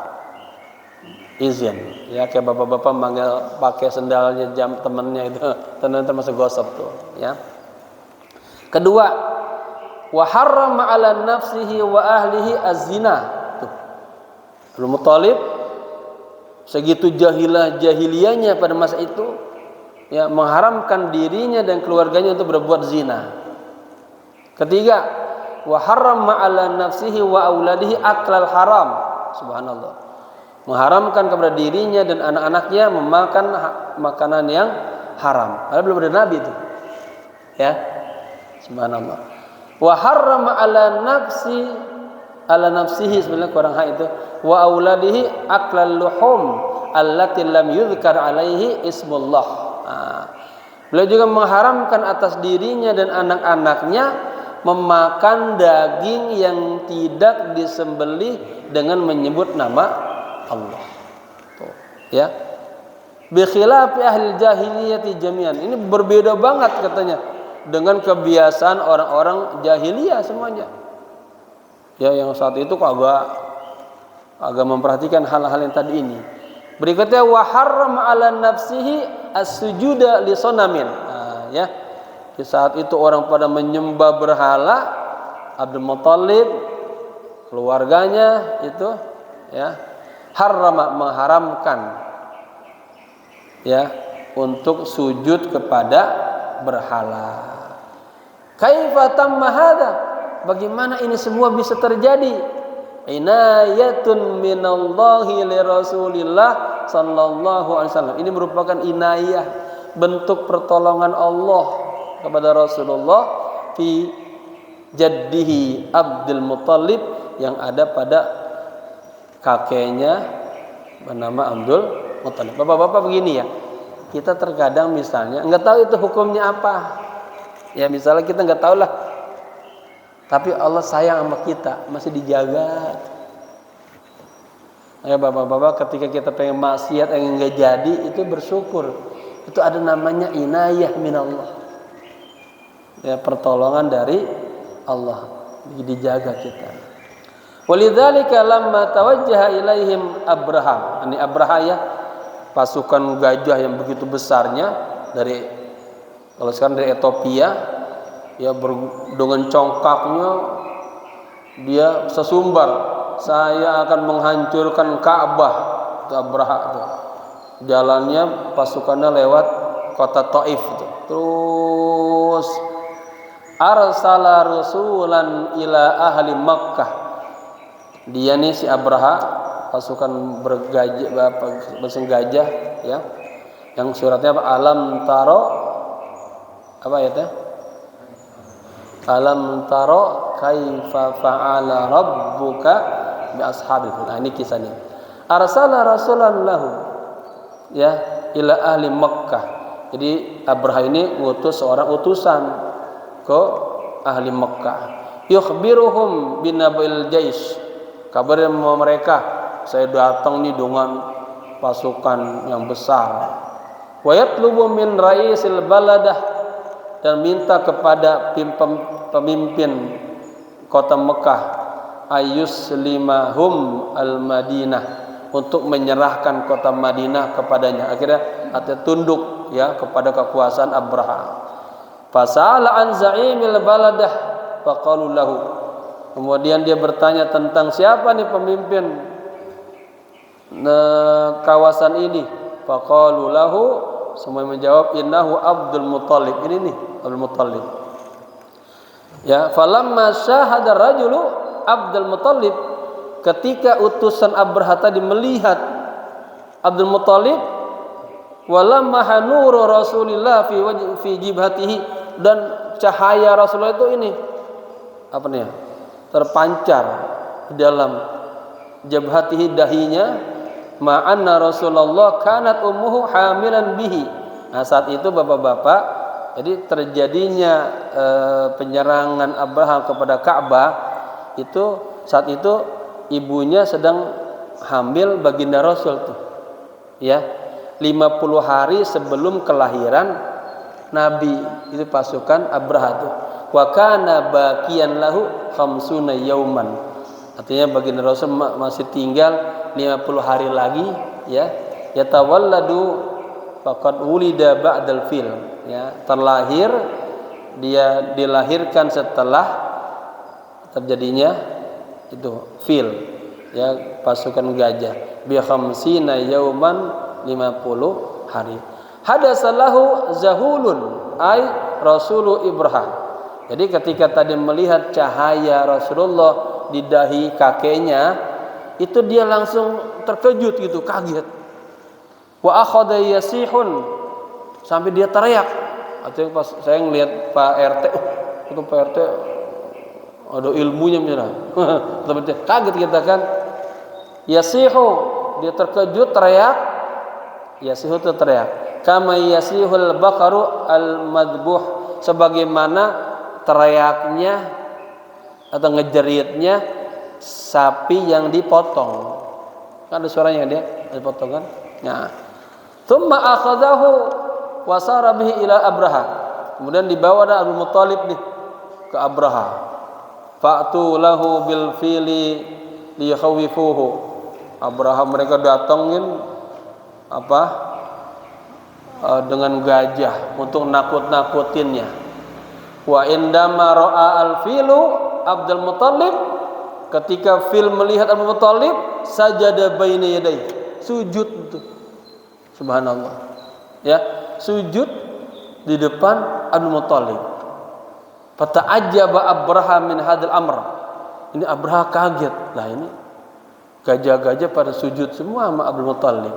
izin. Ya, kayak bapak-bapak manggil pakai sendalnya jam temennya itu, termasuk ghasab tuh, ya. Kedua, wa harrama ala nafsihi wa ahlihi az-zina. Tuh. Abdul Muthalib segitu jahiliyahnya pada masa itu, ya, mengharamkan dirinya dan keluarganya untuk berbuat zina. Ketiga, wa harrama ala nafsihi wa auladihi aklal haram. Subhanallah. Mengharamkan kepada dirinya dan anak-anaknya memakan makanan yang haram. Padahal belum ada nabi itu. Ya. Subhanallah. Wa harrama ala nafsihi sebenarnya kurang hak itu. Wa auladihi aklal luhum allati lam yuzkar alaihi ismullah. Beliau juga mengharamkan atas dirinya dan anak-anaknya memakan daging yang tidak disembelih dengan menyebut nama Allah. Tuh, ya. Bi khilafi ahli jahiliyati jami'an. Ini berbeda banget katanya dengan kebiasaan orang-orang jahiliyah semuanya. Ya, yang saat itu agak memperhatikan hal-hal yang tadi ini. Berikutnya wa harrama ala nafsihi as-sujuda li sonamin. Ya. Di saat itu orang pada menyembah berhala, Abdul Muthalib keluarganya itu, ya, mengharamkan, ya, untuk sujud kepada berhala. Kaifa tamma hadza? Bagaimana ini semua bisa terjadi? Inayatun minallahi li Rasulillah sallallahu alaihi wasallam. Ini merupakan inayah, bentuk pertolongan Allah kepada Rasulullah fi jaddihi Abdul Muthalib yang ada pada kakeknya bernama Abdul Muthalib. Bapak-bapak begini ya, kita terkadang misalnya nggak tahu itu hukumnya apa. Ya misalnya kita nggak tahu lah, tapi Allah sayang sama kita, masih dijaga. Ya bapak-bapak, ketika kita pengen maksiat yang nggak jadi, itu bersyukur. Itu ada namanya inayah minallah. Ya, pertolongan dari Allah, dijaga kita. Walidzalika lamma tawajjaha ilaihim Abraha. Ini Abraha ya, pasukan gajah yang begitu besarnya kalau sekarang dari Ethiopia, ya, dengan congkaknya dia sesumbar, saya akan menghancurkan Ka'bah. Itu Abraha itu. Jalannya pasukannya lewat kota Taif itu. Terus arsala rasulan ila ahli Makkah. Dia nih si Abraha, pasukan bersenggajah, ya. Yang suratnya apa? Alam taro, apa ya teh? Alam taro kaifa fa'ala rabbuka bi ashabil. Nah, ini kisahnya. Arsala rasulan lahu, ya, ila ahli Makkah. Jadi Abraha ini ngutus seorang utusan ke ahli Makkah. Yukhbiruhum binabil jais. Kabarnya mereka, saya datang nih dengan pasukan yang besar. Wa yatlubu min raisil baladah, dan minta kepada pemimpin kota Mekah ayuslimahum al-Madinah, untuk menyerahkan kota Madinah kepadanya. Akhirnya tunduk, ya, kepada kekuasaan Abraha. Fasala an za'imil baladah faqalu lahu. Kemudian dia bertanya tentang siapa nih pemimpin kawasan ini. Faqalu lahu, semua menjawab innahu Abdul Muthalib. Ini nih Abdul Muthalib. Ya, falamma syahada rajulu Abdul Muthalib, ketika utusan Abraha tadi melihat Abdul Muthalib, walamma hanuru Rasulillah fi jibhatihi, dan cahaya Rasulullah itu ini apa nih? Terpancar di dalam jabhatihi, dahinya, ma'anna Rasulullah kanat ummuhu hamilan bihi. Nah, saat itu bapak-bapak, jadi terjadinya penyerangan Abraham kepada Ka'bah itu, saat itu ibunya sedang hamil baginda Rasul tuh. Ya, 50 hari sebelum kelahiran Nabi, itu pasukan Abraha tuh. Wa kana baqiyan lahu khamsuna yauman. Artinya baginda Rasul masih tinggal 50 hari lagi, ya. Yatawalladu faqad wulida ba'dal fil, ya, terlahir, dia dilahirkan setelah terjadinya itu fil, ya, pasukan gajah. Bi khamsina yauman, 50 hari. Hadasalahu zahulun ay Rasulu Ibrahim. Jadi ketika tadi melihat cahaya Rasulullah di dahi kakeknya, itu dia langsung terkejut gitu, kaget. Wa akhadha yasihun, sampai dia teriak. Artinya pas saya ngelihat Pak RT, itu Pak RT ada ilmunya misalnya. Kaget kita kan. Yasihu, dia terkejut, teriak. Yasihu itu teriak. Kama yasihul baqaru al-madbuh, sebagaimana teriaknya atau ngejeritnya sapi yang dipotong. Kan ada suaranya dia dipotong kan? Nah. Tsumma akhadahu wa sara bihi ila Abraha. Kemudian dibawa dah Abdul Muthalib nih ke Abraha. Fa'tu lahu bil fili liyakhawifuhu. Abraha mereka datangin dengan gajah untuk nakut-nakutinnya. Wa indama ra'a al-filu Abdul Muthalib, ketika fil melihat Abdul Muthalib, sajada baina yadayhi, sujud itu. Subhanallah. Ya, sujud di depan Abdul Muthalib. Fata'ajjaba Abraha min hadzal amr. Ini Abraha kaget. Lah ini gajah-gajah pada sujud semua sama Abdul Muthalib.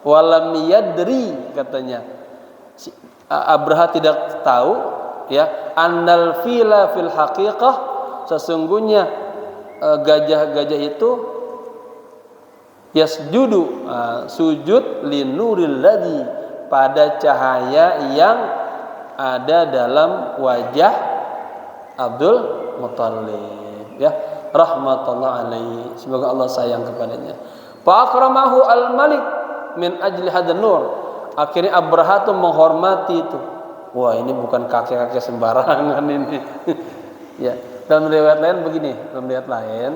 Walam yadri, katanya Abraha tidak tahu, ya, annal fila fil haqiqah, sesungguhnya gajah-gajah itu yasjudu, sujud linuril ladzi, pada cahaya yang ada dalam wajah Abdul Muthalib, ya, rahmatullah alaihi, semoga Allah sayang kepadanya. Fa akramahu al-malik min ajli hadan nur, akhirnya Abraha tuh menghormati itu. Wah, ini bukan kakek-kakek sembarangan ini. Ya, dalam riwayat lain begini, dalam riwayat lain,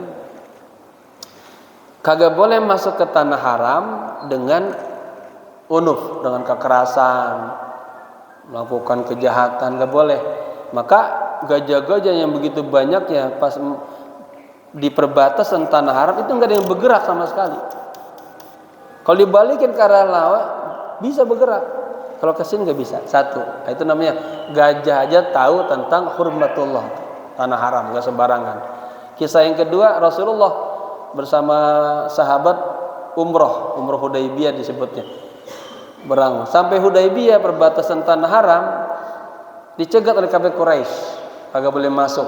kagak boleh masuk ke tanah haram dengan unuf, dengan kekerasan, melakukan kejahatan, gak boleh. Maka gajah-gajah yang begitu banyak, ya, pas di perbatasan tanah haram itu nggak ada yang bergerak sama sekali. Kalau dibalikin ke arah lawa bisa bergerak, kalau kesini nggak bisa. Satu, itu namanya gajah aja tahu tentang hurmatullah, tanah haram, nggak sembarangan. Kisah yang kedua, Rasulullah bersama sahabat umroh Hudaybiyah disebutnya, berang sampai Hudaybiyah, perbatasan tanah haram, dicegat oleh kafir Quraisy, kagak boleh masuk.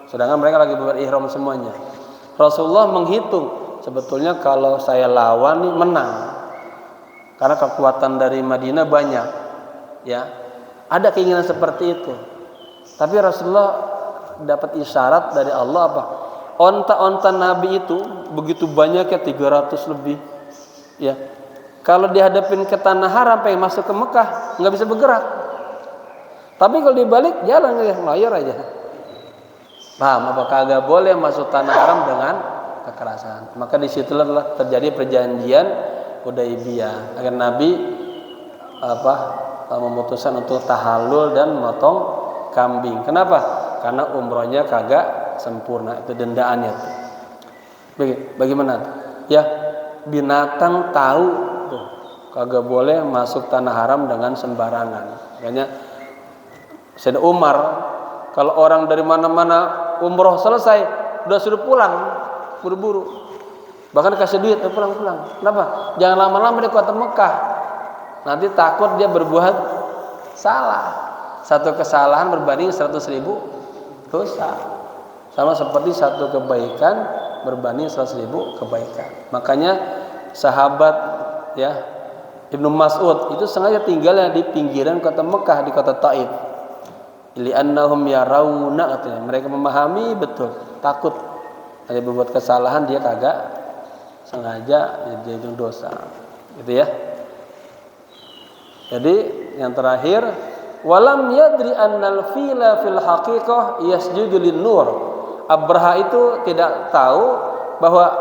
Sedangkan mereka lagi berihram semuanya. Rasulullah menghitung, sebetulnya kalau saya lawan nih menang, karena kekuatan dari Madinah banyak, ya, ada keinginan seperti itu. Tapi Rasulullah dapat isyarat dari Allah apa? Onta-onta Nabi itu begitu banyak, ya, 300 lebih, ya. Kalau dihadapin ke tanah haram pengen masuk ke Mekah, nggak bisa bergerak. Tapi kalau dibalik jalan ya, ngelayar aja. Paham? Apakah agak boleh masuk tanah haram dengan kekerasan? Maka disitulah terjadi perjanjian Hudaybiyah, agar Nabi memutuskan untuk tahallul dan memotong kambing. Kenapa? Karena umrohnya kagak sempurna. Itu dendaannya tuh. Bagaimana? Ya, binatang tahu tuh kagak boleh masuk tanah haram dengan sembarangan. Makanya Sayyidina Umar kalau orang dari mana-mana umroh selesai udah suruh pulang buru-buru. Bahkan kasih duit pulang-pulang. Kenapa? Jangan lama-lama di kota Mekah. Nanti takut dia berbuat salah. Satu kesalahan berbanding 100.000 dosa. Sama seperti satu kebaikan berbanding 100.000 kebaikan. Makanya sahabat ya Ibnu Mas'ud itu sengaja tinggalnya di pinggiran kota Mekah, di kota Taif. Li'annahum yarawna, katanya. Mereka memahami betul, takut ada berbuat kesalahan dia kagak sengaja jadi dosa. Gitu ya. Jadi yang terakhir, walam yadri annal fila fil haqiqah yasjudu lin-nur. Abraha itu tidak tahu bahwa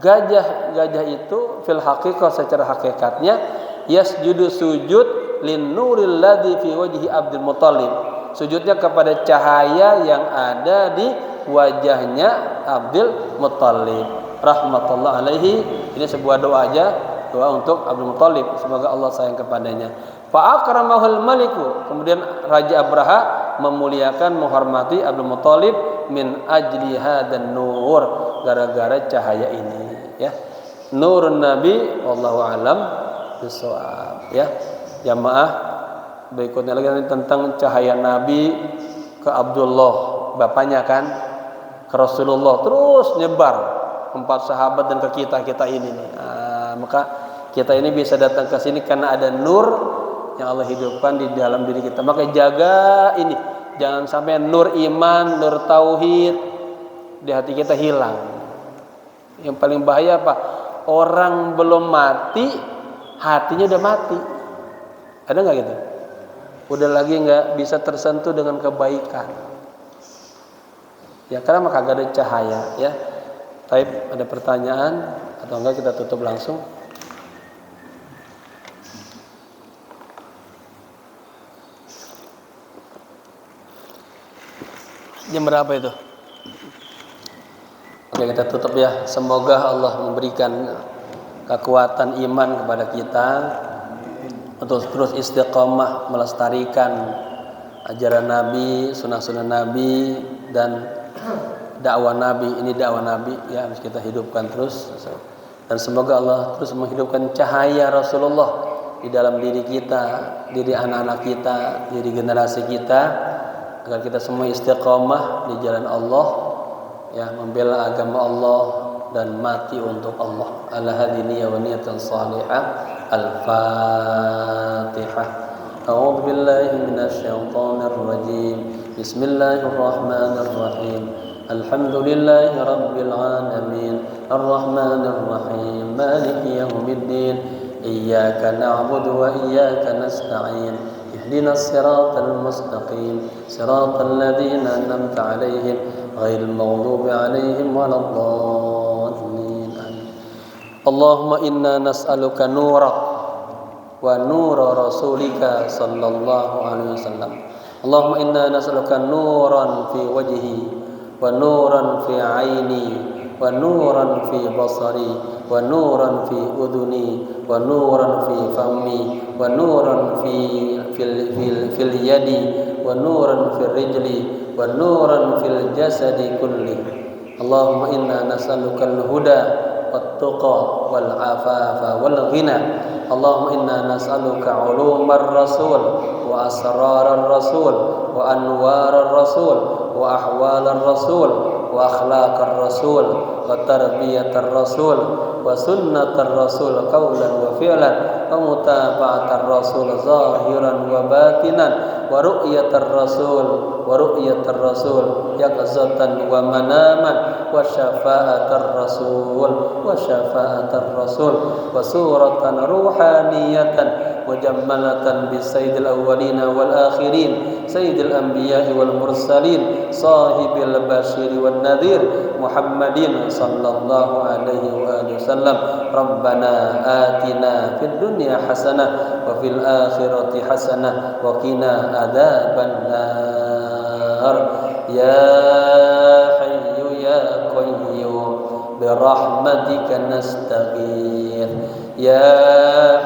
gajah itu fil haqiqah secara hakikatnya yasjudu sujud lin nuril ladzi fi wajhi Abdul Muthalib. Sujudnya kepada cahaya yang ada di wajahnya Abdul Muthalib rahmatullah alaihi. Ini sebuah doa aja, doa untuk Abdul Muthalib, semoga Allah sayang kepadanya. Fa akramahul maliku, kemudian Raja Abraha memuliakan menghormati Abdul Muthalib min ajli hadan nur, gara-gara cahaya ini ya. Nurun Nabi wallahu alam bisawab ya. Jamaah berikutnya lagi tentang cahaya Nabi ke Abdullah bapaknya kan, ke Rasulullah, terus nyebar empat sahabat dan ke kita ini nih. Maka kita ini bisa datang ke sini karena ada nur yang Allah hidupkan di dalam diri kita. Maka jaga ini, jangan sampai nur iman, nur tauhid di hati kita hilang. Yang paling bahaya apa? Orang belum mati, hatinya udah mati. Ada nggak gitu? Udah lagi nggak bisa tersentuh dengan kebaikan. Ya karena maka gak ada cahaya ya. Taib, ada pertanyaan atau enggak kita tutup langsung? Jam berapa itu? Oke, kita tutup ya. Semoga Allah memberikan kekuatan iman kepada kita untuk terus istiqomah melestarikan ajaran Nabi, sunnah-sunnah Nabi dan dakwah Nabi. Ini dakwah Nabi ya, harus kita hidupkan terus. Dan semoga Allah terus menghidupkan cahaya Rasulullah di dalam diri kita, diri anak-anak kita, diri generasi kita, agar kita semua istiqomah di jalan Allah ya, membela agama Allah dan mati untuk Allah. Ala hadiniya wa niyatan salihah. Al-Fatihah. A'udzu billahi minasy syaithanir rajim. Bismillahirrahmanirrahim. Alhamdulillahi rabbil alamin. Arrahmanir rahim. Maliki yaumiddin. Iyyaka na'budu wa iyyaka nasta'in. Ihdinas siratal mustaqim. Siratal ladzina an'amta 'alaihim ghairil maghdubi 'alaihim waladdallin. Allahumma inna nas'aluka nurak wa nura rasulika sallallahu alaihi wasallam. Allahumma inna nas'aluka nuran fi wajhi wa nuran fi aini wa nuran fi basari wa nuran fi uduni wa nuran fi fammi wa nuran fil yadi wa nuran fil rijli wa nuran fil jasadi kulli. Allahumma inna nas'aluka al-huda والتقى والعفاف والغنى. اللهم إنا نسألك علوم الرسول وأسرار الرسول وأنوار الرسول وأحوال الرسول وأخلاق الرسول وتربية الرسول وسنة الرسول قولا وفعلا ومتابعة الرسول ظاهرا وباطنا ورؤية الرسول يقظة ومناما وشفاعة الرسول وسورة روحانية مجملة بسيد الأولين والآخرين سيد الأنبياء والمرسلين صاحب البشير والنذير محمد صلى الله عليه وآله وسلم. ربنا آتنا في الدنيا حسنة وفي الآخرة حسنة وقنا عذاب النار. يا ya qayyum birahmatika nastaghith ya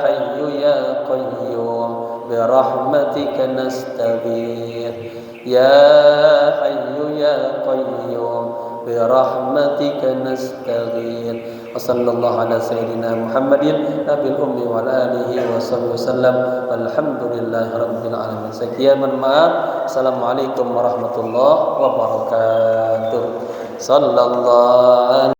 hayyu ya qayyum birahmatika nastaghith ya hayyu ya qayyum birahmatika nastaghith. Wassallallahu ala sayyidina Muhammadin nabil ummi wa alihi wa sahbihi wasallam walhamdulillahi rabbil alamin. Sekian, mohon maaf. Assalamualaikum warahmatullahi wabarakatuh. Sallallahu